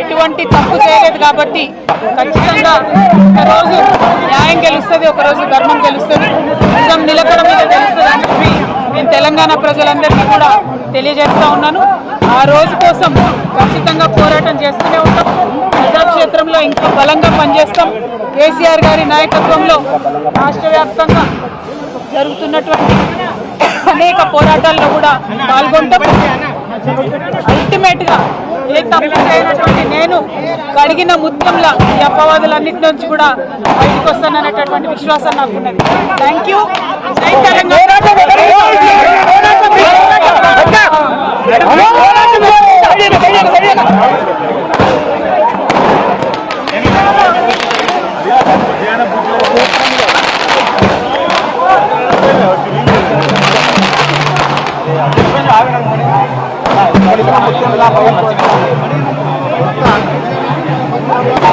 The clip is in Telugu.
ఎటువంటి తప్పు చేయలేదు కాబట్టి ఖచ్చితంగా ఒకరోజు న్యాయం గెలుస్తుంది, ఒకరోజు ధర్మం గెలుస్తుంది, నిజం నిలకడ మీద గెలుస్తుంది అని చెప్పి నేను తెలంగాణ ప్రజలందరికీ కూడా తెలియజేస్తా ఉన్నాను. ఆ రోజు కోసం ఖచ్చితంగా పోరాటం చేస్తూనే ఉంటాం. ప్రజాక్షేత్రంలో ఇంకా బలంగా పనిచేస్తాం. కేసీఆర్ గారి నాయకత్వంలో రాష్ట్ర వ్యాప్తంగా జరుగుతున్నటువంటి అనేక పోరాటాల్లో కూడా పాల్గొంటాం. అల్టిమేట్ గా ఏ తప్పు చేయనటువంటి నేను కడిగిన ముత్యంలా ఈ అపవాదులన్నిటి నుంచి కూడా బయటకు వస్తాననేటటువంటి విశ్వాసం నాకున్నది. Thank you. జై తెలంగాణ. Gracias.